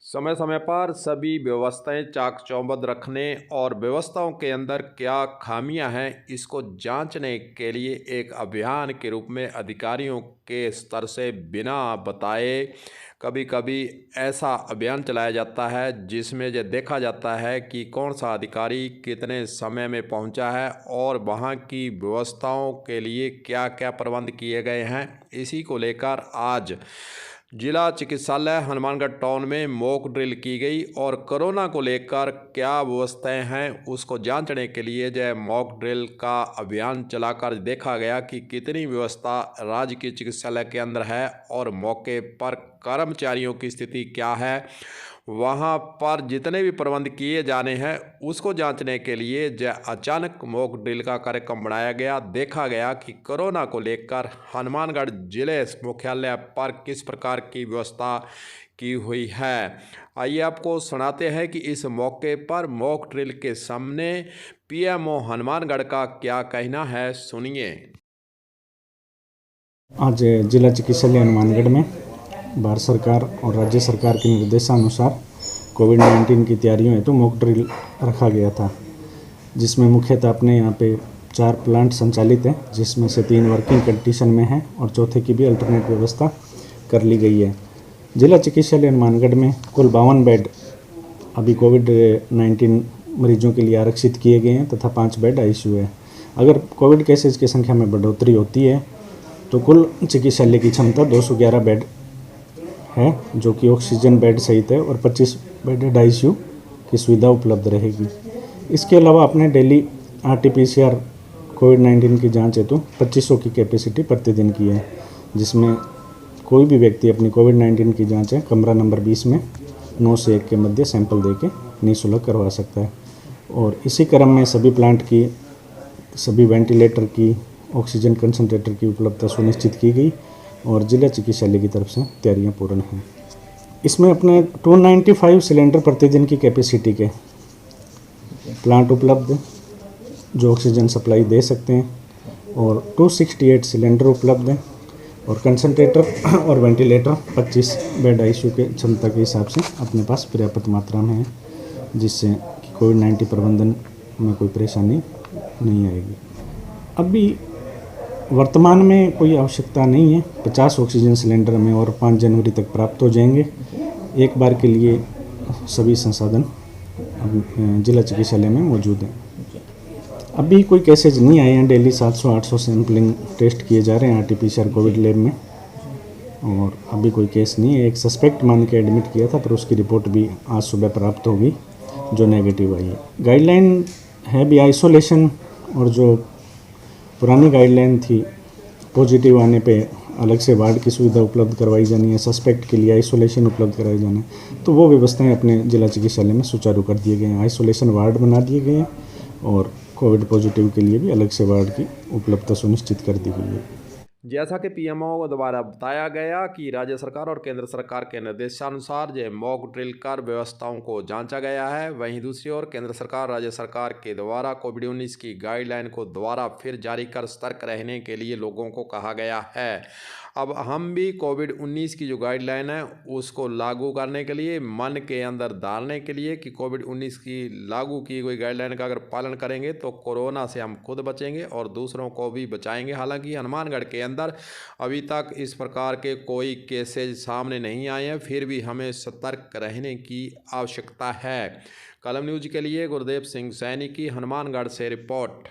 समय समय पर सभी व्यवस्थाएं चाक चौबंद रखने और व्यवस्थाओं के अंदर क्या खामियां हैं इसको जांचने के लिए एक अभियान के रूप में अधिकारियों के स्तर से बिना बताए कभी कभी ऐसा अभियान चलाया जाता है जिसमें ये देखा जाता है कि कौन सा अधिकारी कितने समय में पहुंचा है और वहां की व्यवस्थाओं के लिए क्या क्या प्रबंध किए गए हैं। इसी को लेकर आज जिला चिकित्सालय हनुमानगढ़ टाउन में मॉक ड्रिल की गई और कोरोना को लेकर क्या व्यवस्थाएं हैं उसको जांचने के लिए जो मॉक ड्रिल का अभियान चलाकर देखा गया कि कितनी व्यवस्था राज्य के चिकित्सालय के अंदर है और मौके पर कर्मचारियों की स्थिति क्या है। वहां पर जितने भी प्रबंध किए जाने हैं उसको जांचने के लिए अचानक मॉक ड्रिल का कार्यक्रम बनाया गया। देखा गया कि कोरोना को लेकर हनुमानगढ़ जिले मुख्यालय पर किस प्रकार की व्यवस्था की हुई है। आइए आपको सुनाते हैं कि इस मौके पर मॉक ड्रिल के सामने पीएमओ हनुमानगढ़ का क्या कहना है, सुनिए। आज जिला चिकित्सालय हनुमानगढ़ में भारत सरकार और राज्य सरकार के निर्देशानुसार कोविड-19 की तैयारियों हेतु मॉक ड्रिल रखा गया था, जिसमें मुख्यतः अपने यहाँ पे 4 प्लांट संचालित हैं, जिसमें से 3 वर्किंग कंडीशन में हैं और चौथे की भी अल्टरनेट व्यवस्था कर ली गई है। जिला चिकित्सालय हनुमानगढ़ में कुल 52 बेड अभी कोविड-19 मरीजों के लिए आरक्षित किए गए हैं तथा 5 बेड आईसीयू है। अगर कोविड केसेज की संख्या में बढ़ोतरी होती है तो कुल चिकित्सालय की क्षमता 211 बेड है, जो कि ऑक्सीजन बेड सहित है और 25 बेडेड आईसीयू की सुविधा उपलब्ध रहेगी। इसके अलावा अपने डेली आरटी-पीसीआर कोविड-19 की जांच हेतु 2500 की कैपेसिटी प्रतिदिन की है, जिसमें कोई भी व्यक्ति अपनी कोविड-19 की जांच है कमरा नंबर 20 में 9 से 1 के मध्य सैंपल देके निःशुल्क करवा सकता है। और इसी क्रम में सभी प्लांट की, सभी वेंटिलेटर की, ऑक्सीजन कंसंट्रेटर की उपलब्धता सुनिश्चित की गई और जिला चिकित्सालय की तरफ से तैयारियां पूर्ण हैं। इसमें अपने 295 सिलेंडर प्रतिदिन की कैपेसिटी के प्लांट उपलब्ध जो ऑक्सीजन सप्लाई दे सकते हैं और 268 सिलेंडर उपलब्ध हैं और कंसंट्रेटर और वेंटिलेटर 25 बेड आईसीयू के क्षमता के हिसाब से अपने पास पर्याप्त मात्रा में है, जिससे कि कोविड-19 प्रबंधन में कोई परेशानी नहीं आएगी। अभी वर्तमान में कोई आवश्यकता नहीं है। 50 ऑक्सीजन सिलेंडर में और 5 जनवरी तक प्राप्त हो जाएंगे। एक बार के लिए सभी संसाधन जिला चिकित्सालय में मौजूद हैं। अभी कोई केसेज नहीं आए हैं। डेली 700-800 सैम्पलिंग टेस्ट किए जा रहे हैं आरटी-पीसीआर कोविड लैब में और अभी कोई केस नहीं है। एक सस्पेक्ट मान के एडमिट किया था, पर उसकी रिपोर्ट भी आज सुबह प्राप्त होगी जो नेगेटिव आई है। गाइडलाइन है भी आइसोलेशन, और जो पुरानी गाइडलाइन थी पॉजिटिव आने पे अलग से वार्ड की सुविधा उपलब्ध करवाई जानी है, सस्पेक्ट के लिए आइसोलेशन उपलब्ध कराए जाना है, तो वो व्यवस्थाएं अपने जिला चिकित्सालय में सुचारू कर दिए गए हैं। आइसोलेशन वार्ड बना दिए गए हैं और कोविड पॉजिटिव के लिए भी अलग से वार्ड की उपलब्धता सुनिश्चित कर दी गई है। जैसा कि पीएमओ द्वारा बताया गया कि राज्य सरकार और केंद्र सरकार के निर्देशानुसार जो मॉक ड्रिल कर व्यवस्थाओं को जांचा गया है, वहीं दूसरी ओर केंद्र सरकार राज्य सरकार के द्वारा कोविड-19 की गाइडलाइन को द्वारा फिर जारी कर सतर्क रहने के लिए लोगों को कहा गया है। अब हम भी कोविड-19 की जो गाइडलाइन है उसको लागू करने के लिए, मन के अंदर डालने के लिए कि कोविड-19 की लागू की गई गाइडलाइन का अगर पालन करेंगे तो कोरोना से हम खुद बचेंगे और दूसरों को भी बचाएंगे। हालांकि हनुमानगढ़ के अंदर अभी तक इस प्रकार के कोई केसेज सामने नहीं आए हैं, फिर भी हमें सतर्क रहने की आवश्यकता है। कलम न्यूज के लिए गुरदेव सिंह सैनी की हनुमानगढ़ से रिपोर्ट।